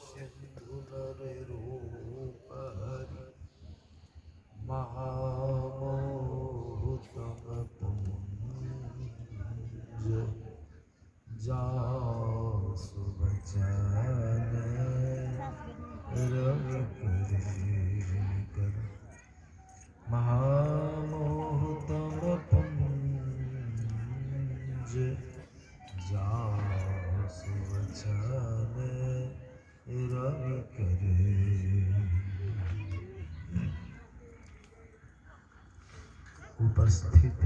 सिंधुनरूप हरि महामोहुतम पुंज जासु बचन रवि कर महामोहुतम पुंज जासु बचन रवि करे। उपस्थित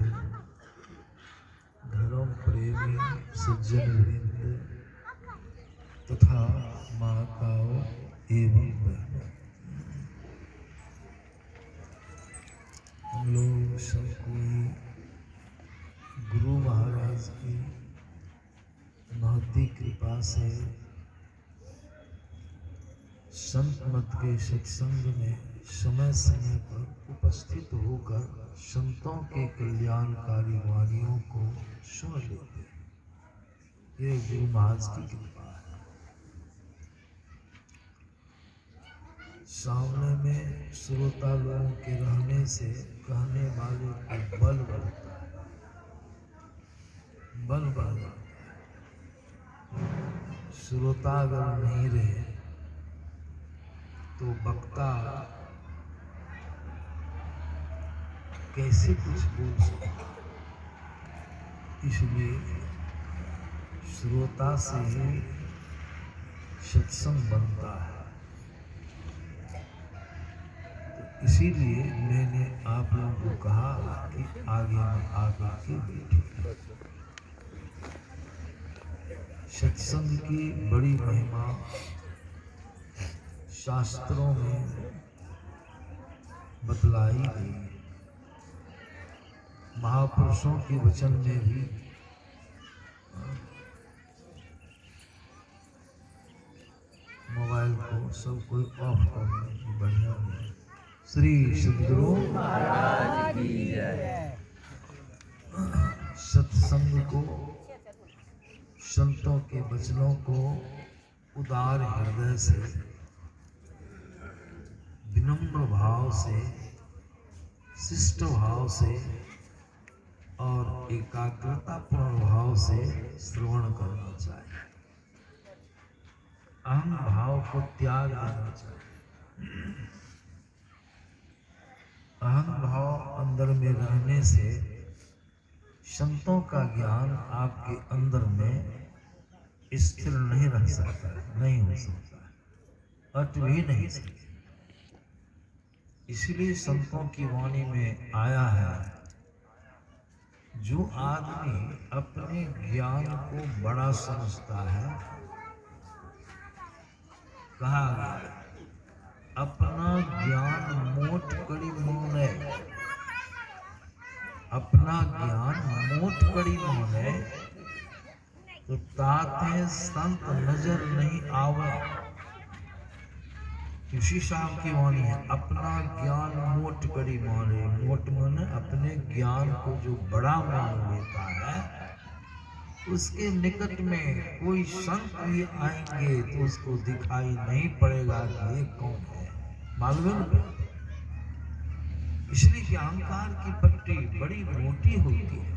धर्म प्रेमी सज्जन वृंद तथा माताओं एवं बहनों, हम लोग सब कोई गुरु महाराज की महती कृपा से संत मत के सत्संग में समय समय पर उपस्थित होकर संतों के कल्याणकारी वाणियों को सुन लेते हैं। ये गुरु महाराज की कृपा है। सामने में श्रोता लोगों के रहने से कहने वाले को बल बढ़ता है, बल बढ़ जाता है। श्रोता अगर नहीं रहे तो वक्ता कैसे कुछ बोल सकता। इसलिए श्रोता से ही सत्संग बनता है। तो इसीलिए मैंने आप लोगों को कहा कि आगे में आकर के बैठिए। सत्संग की बड़ी महिमा शास्त्रों में बतलाई गई। महापुरुषों के वचन में भी मोबाइल को सब कोई ऑफ कर दें, बढ़िया है। श्री सद्गुरु महाराज की जय। सत्संग को, संतों के वचनों को उदार हृदय से, विनम्र भाव से, शिष्ट भाव से और एकाग्रता पूर्ण भाव से श्रवण करना चाहिए। अहम भाव को त्याग देना चाहिए। अहम भाव अंदर में रहने से संतों का ज्ञान आपके अंदर में स्थिर नहीं रह सकता, नहीं हो सकता, अट भी नहीं सकता। इसलिए संतों की वाणी में आया है, जो आदमी अपने ज्ञान को बड़ा समझता है, कहा गया अपना ज्ञान मोट कड़ी मोने, अपना ज्ञान मोट कड़ी मोने तो ताते संत नजर नहीं आवे। ऋषि साहब की वाणी है, अपना ज्ञान मोट कड़ी माने। मोट मन अपने ज्ञान को जो बड़ा मान लेता है, उसके निकट में कोई संत भी आएंगे तो उसको दिखाई नहीं पड़ेगा कि ये कौन है, मालूम है। इसलिए अहंकार की पट्टी बड़ी मोटी होती है।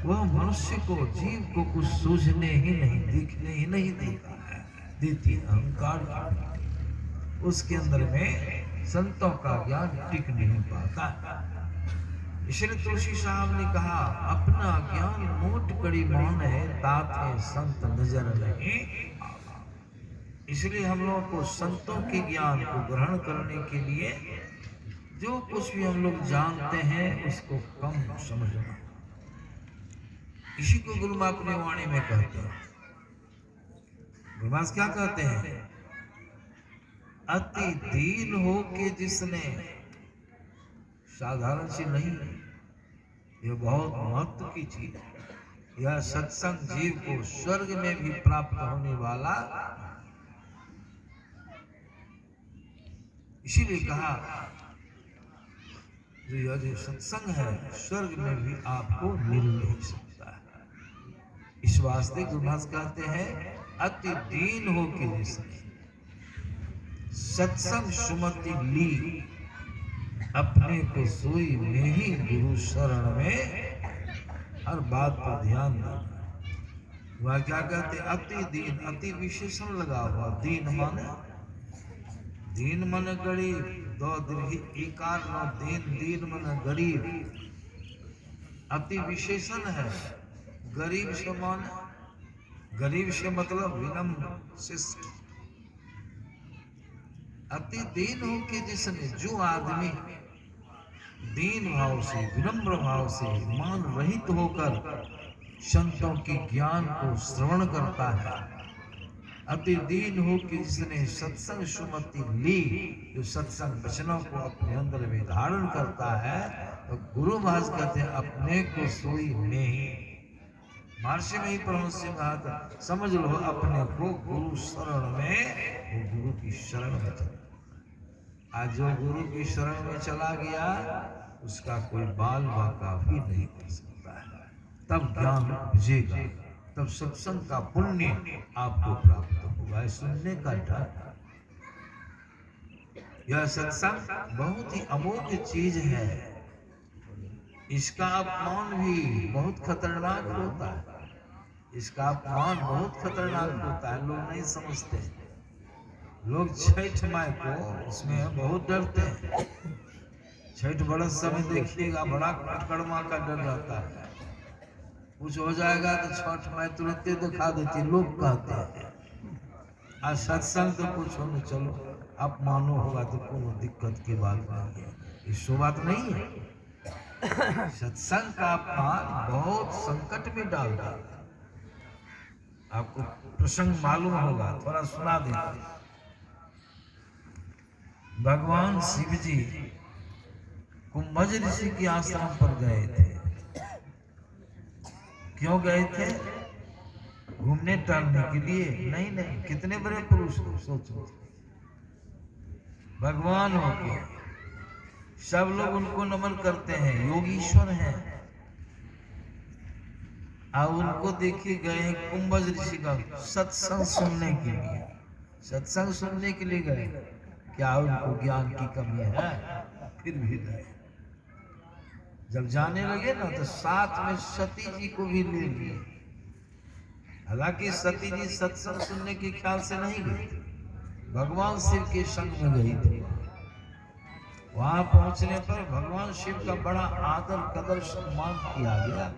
वह मनुष्य को, जीव को कुछ सूझने ही नहीं, दिखने ही नहीं देता है, देती है अहंकार की पट्टी। उसके अंदर में संतों का ज्ञान टिक नहीं पाता। इसलिए तुलसी साहब ने कहा अपना ज्ञान मोट कड़ी मान है, ताते संत नजर नहीं आवा। इसलिए हम लोगों को संतों के ज्ञान को ग्रहण करने के लिए जो कुछ भी हम लोग जानते हैं उसको कम समझना। इसी को गुरु मां अपनी वाणी में कहते हैं। गुरु मां क्या कहते हैं? अति दीन हो के जिसने, साधारण सी नहीं, यह बहुत महत्व की चीज है। यह सत्संग जीव को स्वर्ग में भी प्राप्त होने वाला। इसीलिए कहा जो यह जो सत्संग है स्वर्ग में भी आपको मिल नहीं सकता है। इस वास्ते गुरु महाराज कहते हैं अति दीन हो के जिसने सत्संग सुमति ली, अपने को सोई में ही गुरु शरण में। हर बात पर ध्यान देना। वह क्या कहते, अति दीन, अति विशेषण लगा हुआ, दीन माने, दीन मन गरीब, दो दीर्घी इकार नो दीन, दीन मन गरीब, अति विशेषण है। गरीब से माने, गरीब से मतलब विनम्र शिष्ट। अति दीन हो के जिसने, जो आदमी दीन भाव से, विनम्र भाव से, मान रहित होकर संतों के ज्ञान को श्रवण करता है, अति दीन हो के जिसने सत्संग सुमति ली, जो सत्संग वचनों को अपने अंदर में धारण करता है, तो गुरु महाराज कहते हैं अपने को सोई में ही। महर्षि में ही परमहंस सिंह कहा था, समझ लो अपने को गुरु शरण में, वो गुरु की शरण में चला। आज जो गुरु की शरण में चला गया, उसका कोई बाल बाका भी नहीं कर सकता है। तब ज्ञान बुझेगा, तब सत्संग का पुण्य आपको प्राप्त होगा। सुनने का ढंग, यह सत्संग बहुत ही अमोघ चीज है। इसका अपमान भी बहुत खतरनाक होता है, इसका अपमान बहुत खतरनाक होता है। लोग नहीं समझते, लोग छठ माई को उसमें बहुत डरते हैं। छठ बरस समय देखिएगा, बड़ा कड़मा का डर रहता है। कुछ हो जाएगा तो छठ माई तुरंत दिखा देती, लोग कहते हैं। आज सत्संग तो कुछ हो न, चलो अपमानो होगा तो कोई दिक्कत की बात नहीं है, इसो बात नहीं है। सत्संग का अपमान बहुत संकट में डाल देगा। आपको प्रसंग मालूम होगा, थोड़ा सुना देता। भगवान शिव जी कुंभज ऋषि के आश्रम पर गए थे। क्यों गए थे? घूमने टहलने के लिए नहीं, नहीं। कितने बड़े पुरुष हो, सोचो। भगवान हो के सब लोग उनको नमन करते हैं, योगीश्वर हैं। अब उनको देखे गए कुंभज ऋषि का सत्संग सुनने के लिए, सत्संग सुनने के लिए गए। क्या उनको ज्ञान की कमी है? फिर भी गए। जब जाने लगे ना, तो साथ में सती जी को भी ले लिए। हालांकि सती जी सत्संग सुनने के ख्याल से नहीं गई, भगवान शिव के संग में गई थी। वहां पहुंचने पर भगवान शिव का बड़ा आदर कदर सम्मान किया गया,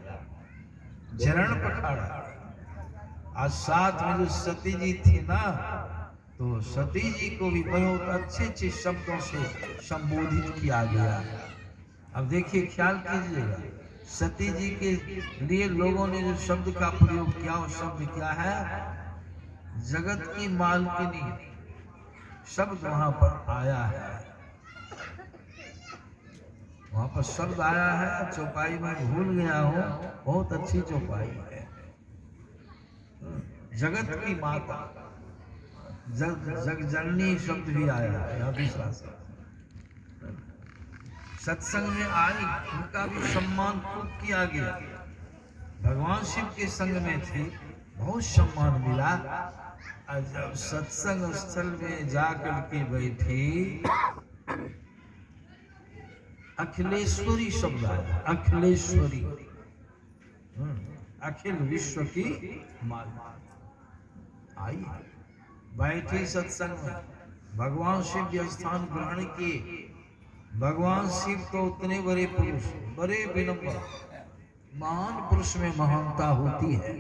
चरण पखाड़ा। आज साथ में जो सती जी थी ना, तो सती जी को भी बहुत अच्छे अच्छे शब्दों से संबोधित किया गया। अब देखिए, ख्याल कीजिएगा, सती जी के लिए लोगों ने जो शब्द का प्रयोग किया, वो शब्द क्या है? जगत की मालकिनी शब्द वहां पर आया है। वहां पर शब्द आया है, चौपाई में भूल गया हूं, बहुत अच्छी चौपाई है। जगत की माता, जग जननी शब्द भी आया है। यहाँ दूसरा शब्द सत्संग में आई, उनका भी सम्मान खूब किया गया। भगवान शिव के संग में थी, बहुत सम्मान मिला। और जब सत्संग स्थल में जाकर के बैठी, अखिलेश्वरी शब्द आया। अखिलेश्वरी, अखिल विश्व की माता आई, बैठी सत्संग में। भगवान शिव के स्थान ग्रहण किए। भगवान शिव तो उतने बड़े पुरुष, बड़े विनम्र, महान पुरुष में महानता होती है।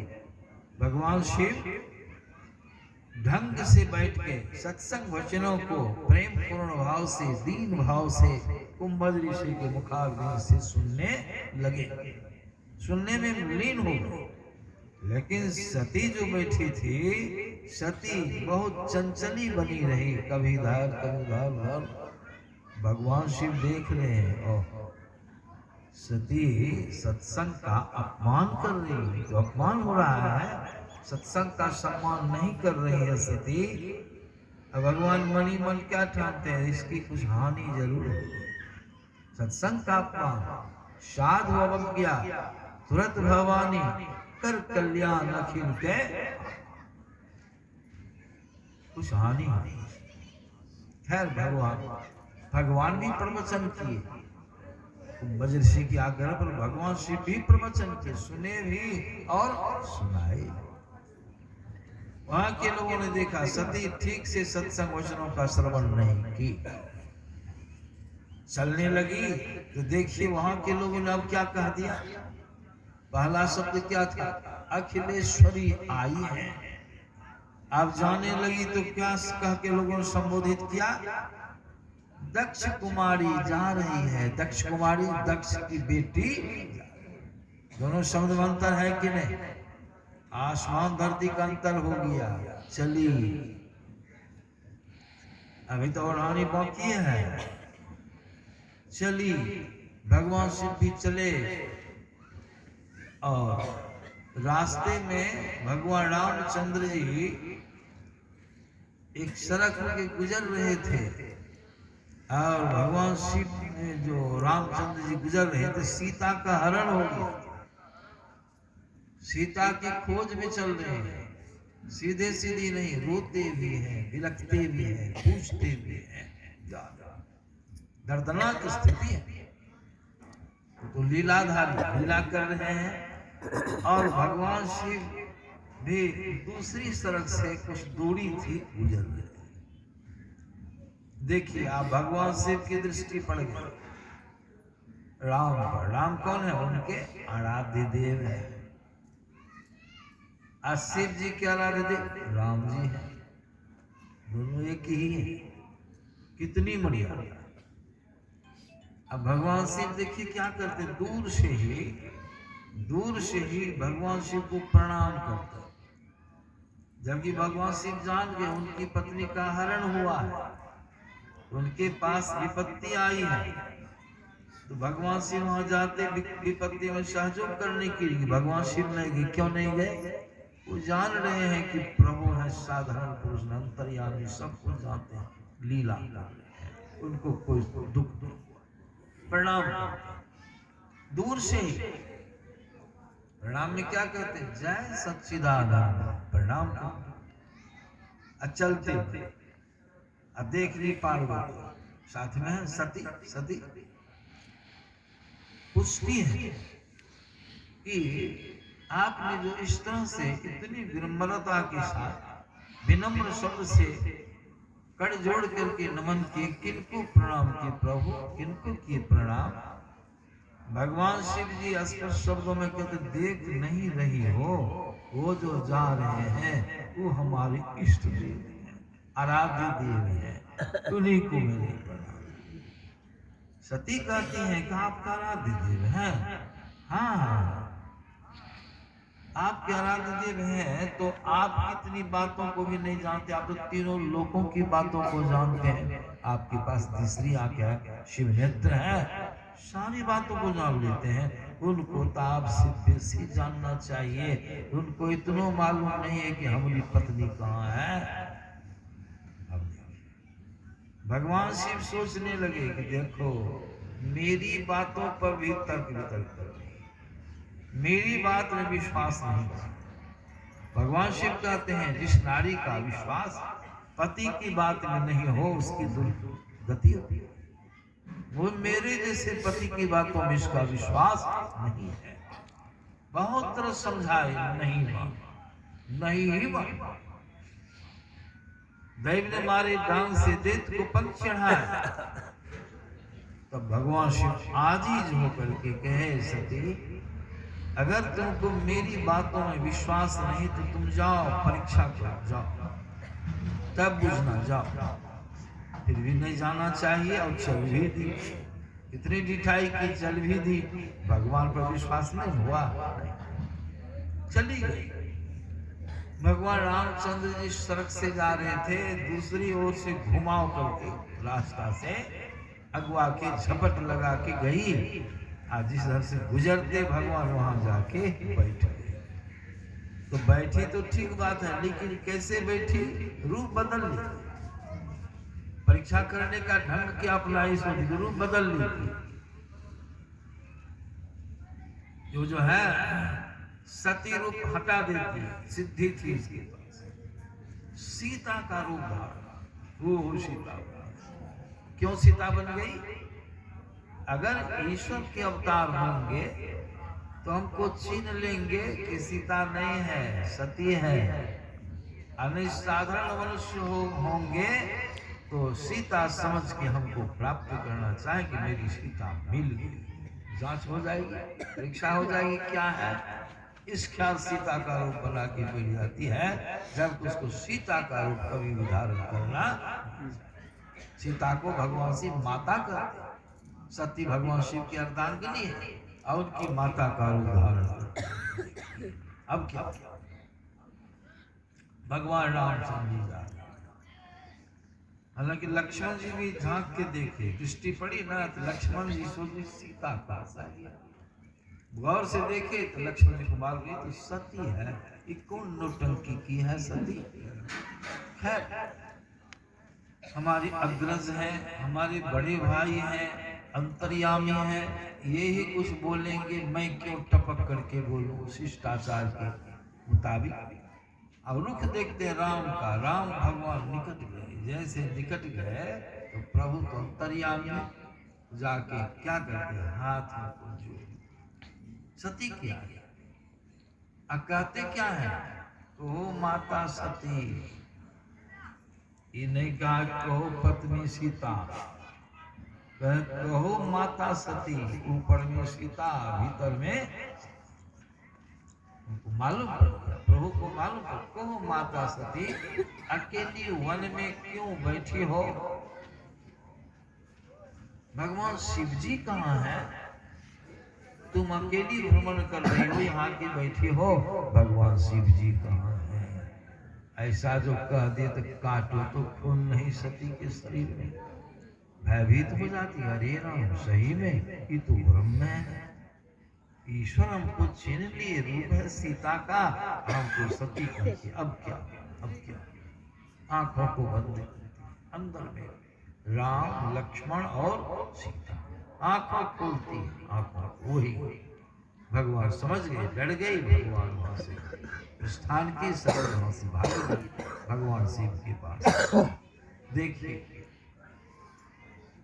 भगवान शिव ढंग से बैठ के सत्संग वचनों को प्रेम पूर्ण भाव से, दीन भाव से कुंभज ऋषि के मुखाग्नि से सुनने लगे, सुनने में लीन हो गए। लेकिन सती जो बैठी थी, सती बहुत चंचली बनी रही, कभी इधर कभी उधर। भगवान शिव देख रहे हैं, और सती सत्संग का अपमान कर रही है, तो अपमान हो रहा है, सत्संग का सम्मान नहीं कर रही है सती। अब भगवान मनी मन क्या ठानते हैं, इसकी कुछ हानि जरूर होगी। सत्संग का अपमान, साधु अवज्ञा, तुरंत भवानी कर कल्याण अखिल के। कुछ हानि नहीं। खैर भगवान भी प्रवचन किए, वज्रऋषि की आग्रह पर भगवान शिव भी प्रवचन किए, सुने भी और सुनाए। वहां के लोगों ने देखा सती ठीक से सत्संग वचनों का श्रवण नहीं की, चलने लगी तो देखिए वहां के लोगों ने अब क्या कह दिया। पहला शब्द क्या था? अखिलेश्वरी आई है। अब जाने लगी तो क्या कह के लोगों ने संबोधित किया? दक्ष कुमारी जा रही है। दक्ष कुमारी दक्ष की बेटी। दोनों शब्द में अंतर है कि नहीं? आसमान धरती का अंतर हो गया। चली, अभी तो रानी बाकी है। चली, भगवान शिव भी चले और रास्ते में भगवान रामचंद्र जी एक सड़क के गुजर रहे थे और भगवान शिव जो रामचंद्र जी गुजर रहे थे, सीता का हरण हो गया। सीता की खोज में चल रहे हैं, सीधे सीधी नहीं, रोते भी हैं, बिलखते भी हैं, पूछते भी हैं। दर्दनाक स्थिति है। तो लीलाधारी लीला कर रहे हैं और भगवान शिव भी दूसरी सड़क से कुछ दूरी थी गुजर रहे। देखिए आप भगवान शिव की दृष्टि पड़ गई राम पर। राम कौन है? उनके आराध्य देव है। और शिव जी के आराध्य देव राम जी है। दोनों एक ही है। कितनी मर्यादा। अब भगवान शिव देखिए क्या करते, दूर से ही भगवान शिव को प्रणाम करते। जबकि भगवान शिव जान गए उनकी पत्नी का हरण हुआ है, उनके पास विपत्ति आई है, तो भगवान शिव वहां जाते विपत्ति में सहयोग करने के लिए। भगवान शिव नहीं गए। क्यों नहीं गए? वो जान रहे हैं कि प्रभु है साधारण पुरुष, अंतर्यामी, सब कुछ जानते हैं, लीला कर रहे हैं, उनको कोई दुख नहीं। प्रणाम दूर से ही। प्रणाम में क्या कहते हैं? जय सच्चिदानंद, प्रणाम कर। चलते देख ली पार्वती, साथ में है सती। सती पूछती है कि आपने जो इस तरह से इतनी विनम्रता के साथ विनम्र शब्द से कर जोड़ करके नमन किए, किनको प्रणाम किए प्रभु? किनको किए प्रणाम? भगवान शिव जी स्पष्ट शब्दों में कहते, देख नहीं रही हो, वो जो जा रहे हैं वो हमारे इष्ट देव हैं, आराध्य देव हैं, उन्हीं को मेरे प्रणाम। सती कहती हैं कि आपका आराध्य देव हैं। हाँ, आपके आराध्य देव हैं तो आप कितनी बातों को भी नहीं जानते। आप तो तीनों लोगों की बातों को जानते हैं। आपके पास तीसरी आंख है, शिव नेत्र है, सारी बातों को जान लेते हैं। उनको तो आपसे बेसी जानना चाहिए। उनको इतना मालूम नहीं है कि हमारी पत्नी कहाँ है। भगवान शिव सोचने लगे कि देखो मेरी बातों पर भी तर्क वितर्क कर रही, मेरी बात में विश्वास नहीं है। भगवान शिव कहते हैं जिस नारी का विश्वास पति की बात में नहीं हो उसकी दुर्गति होती है। वो मेरे जैसे पति की बातों में इसका विश्वास नहीं है। बहुत तरह समझाए, नहीं मान, नहीं मान। दैव ने मारे डांग से देत को पंख चढ़ाया। तब भगवान शिव आजीज होकर के कहे, सती अगर तुमको मेरी बातों में विश्वास नहीं तो तुम जाओ परीक्षा करो, जाओ तब बुझना, जाओ। फिर भी नहीं जाना चाहिए और चल भी दी। इतनी ढिठाई की, चल भी दी। भगवान पर विश्वास नहीं हुआ, चली गई। भगवान रामचंद्र जी सड़क से जा रहे थे, दूसरी ओर से घुमाव करके रास्ता से अगवा के झपट लगा के गई। आज जिस घर से गुजरते भगवान वहां जाके बैठ गए। तो बैठी तो ठीक बात है, लेकिन कैसे बैठी? रूप बदल ली। परीक्षा करने का ढंग क्या अपनाई, सोच रूप बदल ली। जो है सती रूप हटा देती, सिद्धि थी इसके पास, सीता का रूप धारण, वो सीता। क्यों सीता बन गई? अगर ईश्वर के अवतार होंगे तो हमको छीन लेंगे कि सीता नहीं है, सती है। अन्य साधारण मनुष्य होंगे तो सीता समझ के हमको प्राप्त करना चाहेंगे। मेरी सीता मिल गई, जांच हो जाएगी, परीक्षा हो जाएगी क्या है। इस ख्याल सीता का रूप बना के बैठ जाती है, जब उसको सीता का रूप कभी भी धारण करना। सीता को भगवान शिव माता करते, सती भगवान शिव की अर्धांगिनी है और उनकी माता का रूप धारण करते। अब क्या, भगवान राम समझी जा, हालांकि लक्ष्मण जी भी झांक के देखे, दृष्टि पड़ी ना तो लक्ष्मण जी सोचे सीता का सा, गौर से देखे तो लक्ष्मण जी को मालूम गई तो सती है। ये कौन नौटंकी की है सती? खैर, हमारी अग्रज है, हमारे बड़े भाई हैं, अंतर्यामी हैं, ये ही कुछ बोलेंगे, मैं क्यों टपक करके बोलूं शिष्टाचार के मुताबिक। और रुख देखते राम का, राम भगवान निकट गए। जैसे निकट गए तो प्रभु तो अंतर्यामी जाके क्या करते हैं, हाथ में कुछ जोड़। सती क्या है, कहते क्या है, ओ माता सती। ये नहीं कहा कहो पत्नी सीता, कहो माता सती। ऊपर में सीता, भीतर में उनको मालूम पड़ गया, प्रभु को मालूम पड़, कहो माता सती अकेली वन में क्यों बैठी हो? भगवान शिव जी कहाँ है? तुम अकेली भ्रमण कर रही हो, यहाँ की बैठी हो, भगवान शिव जी कहाँ है? ऐसा जो कह दे तो काटो तो खून नहीं सती के शरीर में, भयभीत हो जाती। अरे राम, सही में ये तो ब्रह्म है, ईश्वर हमको छीन लिए, रूप है सीता का, हमको सती करके। अब क्या, अब क्या? आंखों को बंद, अंदर में राम लक्ष्मण और सीता, आंखों खोलती, आंखों वही भगवान समझ गए, डर गई भगवान वहां से, स्थान की सरल वहां से भाग गई भगवान शिव के पास। देखिए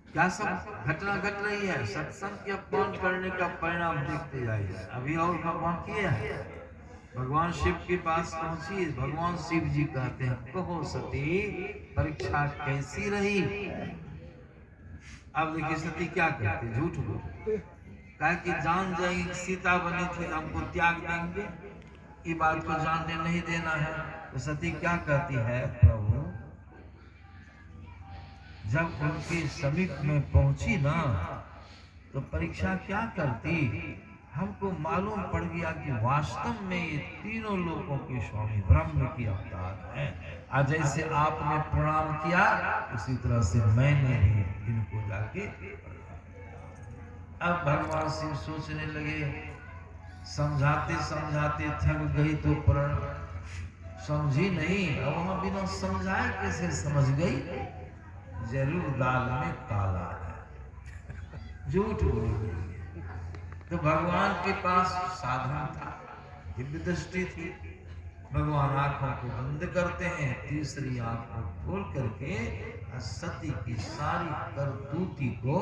क्या सब घटना घट रही है। सत्संग के अपमान करने का परिणाम देखते जाइए। अभी और भगवान किए हैं, भगवान शिव के पास पहुंची, भगवान शिव जी कहते हैं, कहो सती परीक्षा कैसी रही? अब देखिए सती क्या करती, झूठ बोल, कहा कि जान जाएंगे सीता बनी थी हमको त्याग देंगे, ये बात को जानने नहीं देना है। तो सती क्या कहती है, प्रभु जब उनके समीप में पहुंची ना तो परीक्षा क्या करती, हमको मालूम पड़ गया कि वास्तव में ये तीनों लोगों के स्वामी ब्रह्म की अवतार है। आज जैसे आपने प्रणाम किया उसी तरह से मैंने भी इनको जाके। अब भगवान शिव सोचने लगे, समझाते समझाते थक गई तो प्रण समझी नहीं, और वहां बिना समझाए कैसे समझ गई, जरूर दाल में काला है, झूठ बोल गई। तो भगवान के पास साधन था, दिव्य दृष्टि थी, भगवान आंखों को बंद करते हैं, तीसरी आंख को खोल करके सती की सारी करतूती को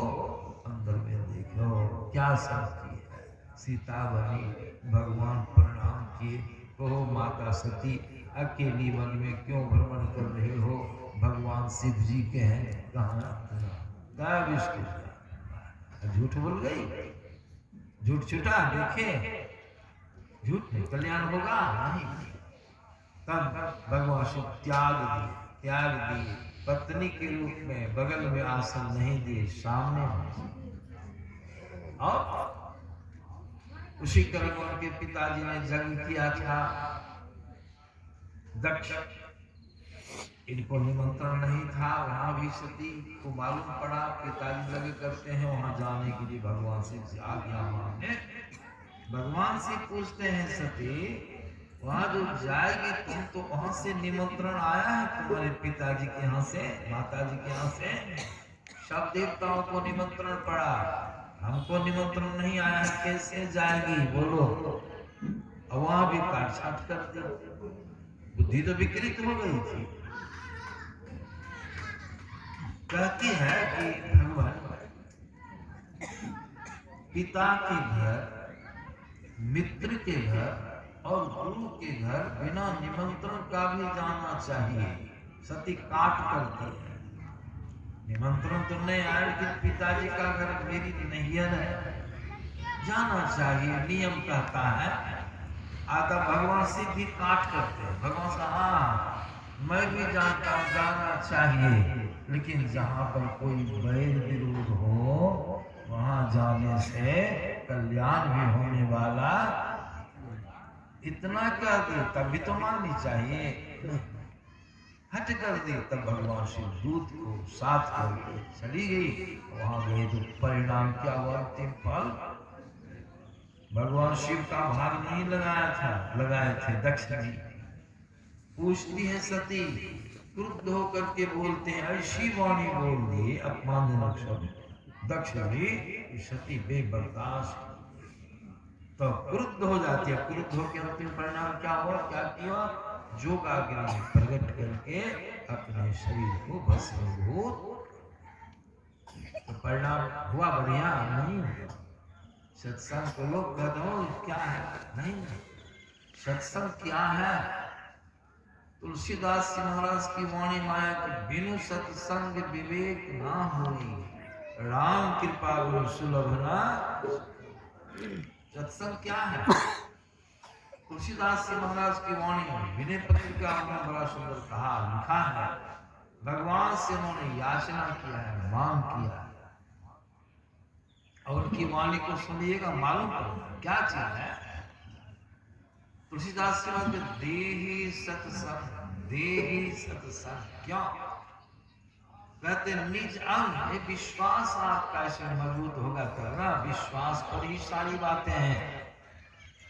अंदर में देखो क्या समझती है। सीता बनी, भगवान प्रणाम किए, कहो माता सती अकेली वन में क्यों भ्रमण कर रही हो? भगवान शिव जी के हैं, कहाँ झूठ बोल गई, झूठ छूटा, देखे झूठ नहीं कल्याण होगा नहीं। तब भगवान शिव त्याग दिए, पत्नी के रूप में बगल में आसन नहीं दिए, सामने। और उसी क्रम उनके पिताजी ने जन्म किया था दक्ष, इनको निमंत्रण नहीं था, वहां भी सती को मालूम पड़ा, पिताजी लगे करते हैं वहां जाने के लिए, भगवान शिव से आज्ञा मांगने। भगवान से पूछते हैं सती वहां जो जाएगी तुम, तो वहां से निमंत्रण आया है तुम्हारे पिताजी के यहाँ से, माताजी के यहाँ से? सब देवताओं को निमंत्रण पड़ा, हमको निमंत्रण नहीं आया, कैसे जाएगी बोलो? वहां भी काट छाट कर दी, बुद्धि तो विकृत हो गई थी। कहती है कि भगवान पिता के घर, मित्र के घर और गुरु के घर बिना निमंत्रण का भी जाना चाहिए। सती काट करती है, निमंत्रण तो नहीं आया, लेकिन पिताजी का घर मेरी नैयन है, जाना चाहिए, नियम कहता है। आता भगवान से भी काट करते हैं। भगवान से हाँ मैं भी जानता हूँ जाना चाहिए, लेकिन जहाँ पर कोई वैर विरोध हो वहां जाने से कल्याण भी होने वाला। इतना क्या दे तभी तो माननी चाहिए। हट कर दी तब भगवान शिव दूत को साथ करके चली गई। वहां गए तो परिणाम क्या हुआ? अंतिम फल भगवान शिव का भाग नहीं लगाया था, लगाए थे दक्ष जी। पूछती है सती, क्रुद्ध होकर के बोलते हैं, ऐसी वाणी बोल दी अपमानजनक शब्द। दक्ष जी सती बेबर्दाश्त, तो क्रुद्ध हो जाती है। क्रुद्ध होकर अंतिम परिणाम क्या हुआ? क्या किया? जोगाग्नि में प्रकट करके अपने शरीर को भस्मीभूत। तो परिणाम हुआ बढ़िया नहीं? सत्संग को लोग कहते हो क्या है? नहीं, सत्संग क्या है? तुलसीदास जी महाराज की वाणी माया कि बिनु सत्संग विवेक ना होई, राम कृपा गुरु सुलभ ना। सत्संग क्या है? तुलसीदास जी महाराज की वाणी में विनय पत्रिका में बड़ा सुंदर कहा, लिखा है, भगवान से उन्होंने याचना किया है, मांग किया है, और उनकी वाणी को सुनिएगा, मालूम करो क्या चीज है। तुलसीदास जी महाराज देहि सत्संग, देहि सत्संग। क्यों कहते? निज अंग विश्वास आपका ऐसे मजबूत होगा तब ना। विश्वास पर ही सारी बातें हैं।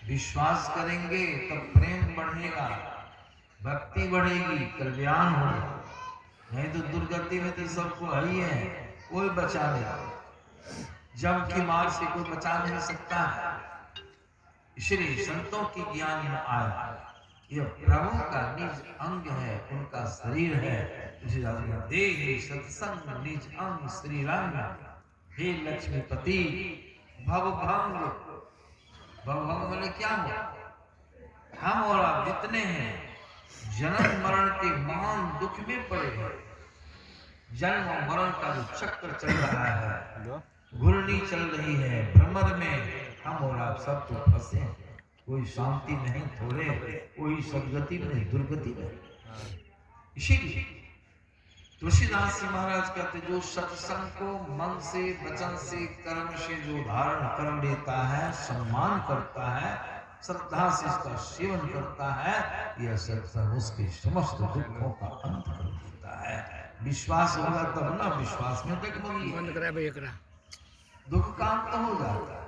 विश्वास करेंगे तब प्रेम बढ़ेगा, भक्ति बढ़ेगी, कल्याण होगा। नहीं तो दुर्गति में तो सबको ही है, कोई बचा नहीं। जम की मार से कोई बचा नहीं सकता है। इसलिए संतों की ज्ञान में आया, यह प्रभु का निज अंग है, उनका शरीर है। देहि सत्संग निज अंग श्री रंग, हे लक्ष्मीपति भवभंग। भवभंग बोले क्या हो? हम और आप जितने हैं जन्म मरण के महान दुख में पड़े हैं। जन्म और मरण का जो चक्र चल रहा है, घूर्णी चल रही है, भ्रमर में हम और आप सब तो फंसे हैं। कोई शांति नहीं, थोड़े कोई सदगति में, दुर्गति में। इसीलिए तुलसीदास जी महाराज कहते, जो सत्संग को मन से, वचन से, कर्म से जो धारण कर लेता है, सम्मान करता है, श्रद्धा से इसका सेवन करता है, यह सत्संग उसके समस्त दुखों का अंत कर देता है। विश्वास होगा तब ना, विश्वास में डगमगी दुख का अंत हो जाता है।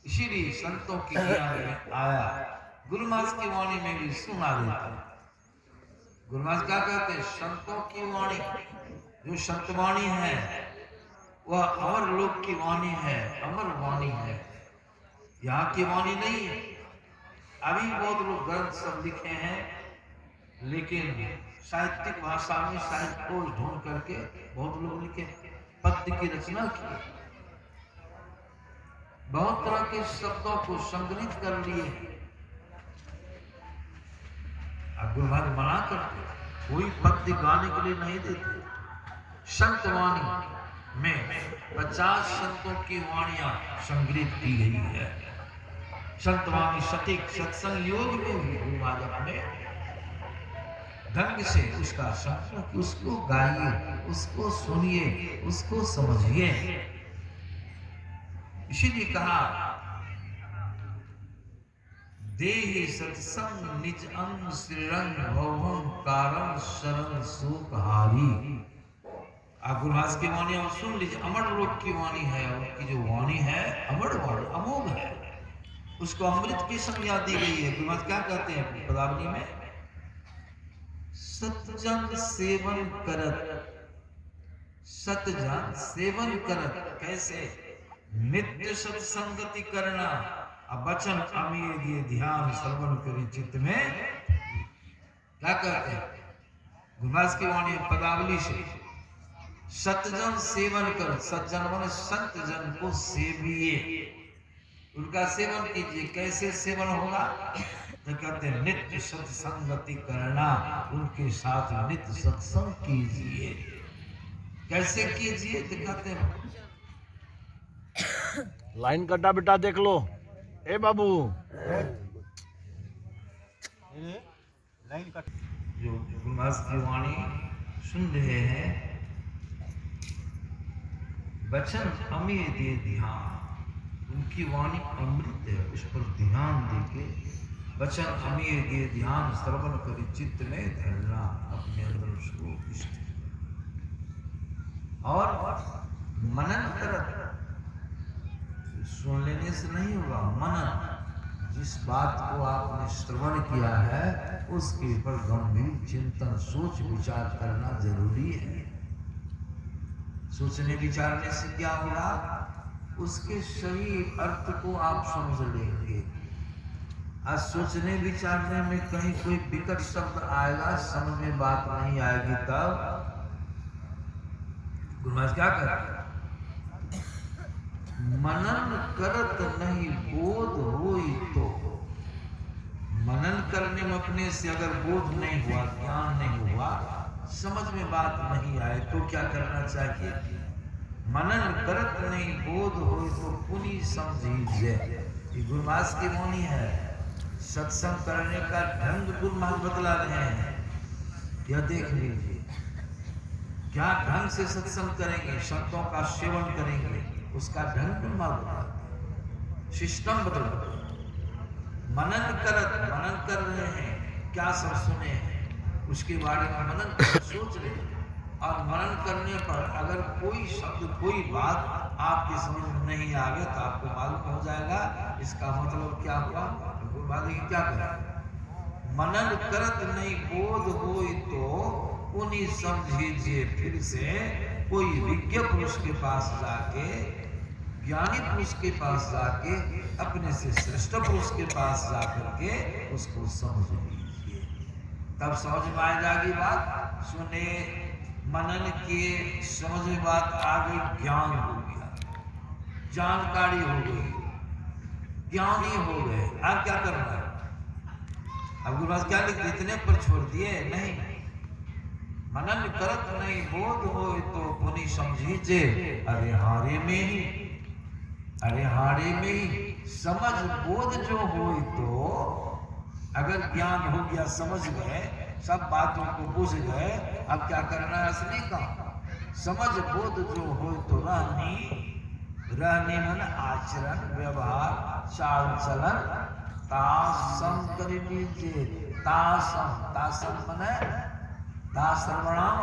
इसीलिए संतों की ज्ञान में आया, गुरुमास की वाणी में भी सुना देता है। गुरुमास क्या कहते हैं? संतों की वाणी, जो संतवाणी है वह अमर लोक की वाणी है, अमर वाणी है, यहाँ की वाणी नहीं है। अभी बहुत लोग ग्रंथ सब लिखे हैं, लेकिन साहित्यिक भाषा में साहित्य को ढूंढ करके बहुत लोग लिखे, पद्य की रचना की, बहुत तरह के शब्दों को संग्रहित कर लिए। गुरु महाराज मना करते, कोई पद्य गाने के लिए नहीं देते। संत वाणी में 50 संतों की वाणियां संग्रहित की गई है। संत वाणी सटीक सत्संग योग में भी गुरु महाराज अपने ढंग से उसका संग, उसको गाइए, उसको सुनिए, उसको समझिए। इसीलिए कहा, देहि सत्संग निज अंग श्रीरंग, भवभंग कारण शरण सुख हारी। आप गुरुदास की वाणी आप सुन लीजिए, अमर लोक की वाणी है। उनकी जो वाणी है अमर वाणी, अमोघ है, उसको अमृत की संज्ञा दी गई है। गुरुदास क्या कहते हैं अपनी पदावली में? सतजन सेवन करत, सतजन सेवन करत। कैसे? नित्य सत्संगति करना, वचन अमीर ये ध्यान श्रवण करी चित्त में। क्या कहते हैं? गुरुदास की वाणी पदावली से सतजन सेवन करो, सज्जन माने संत जन को सेविए, उनका सेवन कीजिए। कैसे सेवन होगा? तो कहते हैं नित्य सत्संगति करना, उनके साथ नित्य सत्संग कीजिए। कैसे कीजिए? तो कहते हैं लाइन कटा बेटा, देख लो। ए बाबू, लाइन कट। जो गुरुदास की वाणी सुन रहे हैं, वचन अमीर दे ध्यान, उनकी वाणी अमृत है, उस पर ध्यान देके वचन अमीर दे ध्यान श्रवण करी चित्त में धरना, अपने अंदर उसको और मनन करत। सुन लेने से नहीं होगा, मनन, जिस बात को आपने श्रवण किया है उसके ऊपर गंभीर चिंतन सोच विचार करना जरूरी है। सोचने विचारने से क्या होगा? उसके सही अर्थ को आप समझ लेंगे। आज सोचने विचारने में कहीं कोई विकट शब्द आएगा, समझ में बात नहीं आएगी, तब गुरु महाराज क्या करें? मनन करत नहीं बोध होई तो, मनन करने में अपने से अगर बोध नहीं हुआ, ज्ञान नहीं हुआ, समझ में बात नहीं आए तो क्या करना चाहिए? मनन करत नहीं बोध होई तो पुनि समझीजे। ये गुरु महाराज की वाणी है। सत्संग करने का ढंग गुरु महाराज बतला रहे हैं, यह देख लीजिए। क्या ढंग से सत्संग करेंगे, शब्दों का सेवन करेंगे, उसका ढंग गुरु महाराज बताते, सिस्टम बदल। मनन कर रहे हैं, क्या सब सुने हैं उसके बारे में मनन कर सोच रहे हैं। और मनन करने पर अगर कोई शब्द कोई बात आपके समझ में नहीं आ गया तो आपको मालूम हो जाएगा इसका मतलब क्या हुआ। गुरु महाराज क्या करें? मनन करत नहीं बोध होई तो उन्हीं समझीजिए। फिर से कोई विज्ञ पुरुष के पास जाके, ज्ञानी पुरुष के पास जाके, अपने से श्रेष्ठ पुरुष के पास जाकर के उसको समझ लीजिए, तब समझ में आ जाएगी बात। सुने, मनन किए, समझ में बात आ गई, ज्ञान हो गया, जानकारी हो गई, ज्ञानी हो गए। अब क्या करना है? अब गुरु महाराज क्या लिखते, इतने पर छोड़ दिए? नहीं, मनन करत नहीं बोध हो तो पुनि समझीजे। अरे हारे में ही, अरे हारे में ही समझ बोध जो हो तो, अगर ज्ञान हो गया, समझ गए, सब बातों को बुझ गए, अब क्या करना है? असली काम समझ बोध जो हो तो रहनी मन आचरण व्यवहार चाल चलन तासम कर लीजिए। तासम मने दासर्वणाम,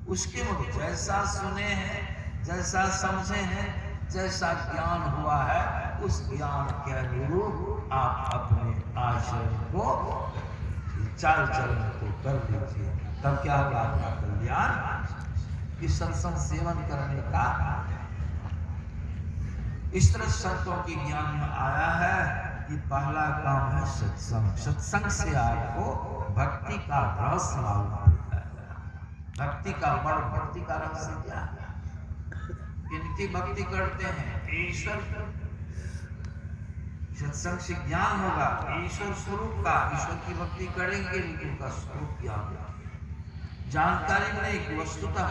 उसके मुझे जैसा सुने हैं, जैसा समझे हैं, जैसा ज्ञान हुआ है, उस ज्ञान के अनुरूप आप अपने आचरण को, चाल चलन को कर लीजिए। तब क्या होगा? आपका कल्याण। इस सत्संग सेवन करने का इस तरह संतों के ज्ञान में आया है कि पहला काम है सत्संग। सत्संग से आपको भक्ति का रस मालूम पड़ता है। भक्ति का बड़, भक्ति का रस क्या है? किनकी भक्ति करते हैं? ईश्वर। सत्संग से ज्ञान होगा ईश्वर स्वरूप का, ईश्वर की भक्ति करेंगे लेकिन उनका स्वरूप क्या होगा, जानकारी नहीं कि वस्तुतः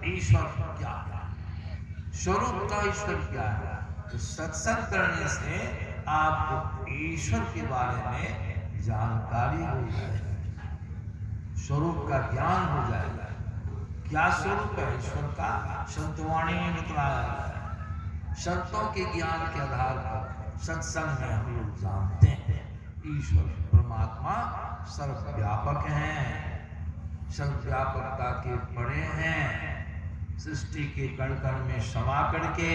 ईश्वर क्या है, स्वरूप का ईश्वर क्या है। तो सत्संग करने से आपको ईश्वर के बारे में जानकारी हो जाएगी, स्वरूप का ज्ञान हो जाएगा। क्या स्वरूप है ईश्वर का? संतवाणी में बतलाया है। संतों के ज्ञान के आधार पर सत्संग में हम लोग जानते हैं ईश्वर परमात्मा सर्वव्यापक हैं, सर्वव्यापकता के बड़े हैं, सृष्टि के कण कण में समा करके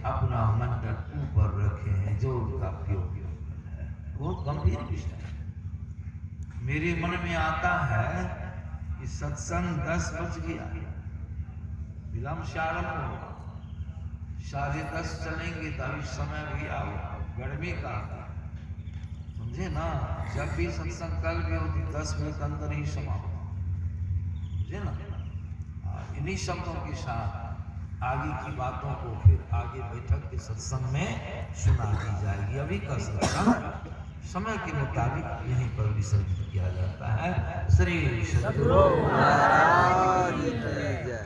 अपना मंडल ऊपर रखे हैं, जो उनका उपयोग है। बहुत गंभीर विषय है। मेरे मन में आता है कि सत्संग 10 बज गया, विलंब से आरंभ होगा, 10:30 चलेंगे तो अभी समय भी आओ, गर्मी का, समझे ना। जब भी सत्संग कल भी हो तो 10 मिनट अंदर ही समाप्त, समझे ना। इन्हीं शब्दों के साथ आगे की बातों को फिर आगे बैठक के सत्संग में सुना दी जाएगी। अभी का सत्संग समय के मुताबिक यहीं पर विसर्जित किया जाता है। श्री सद्गुरु महाराज की जय।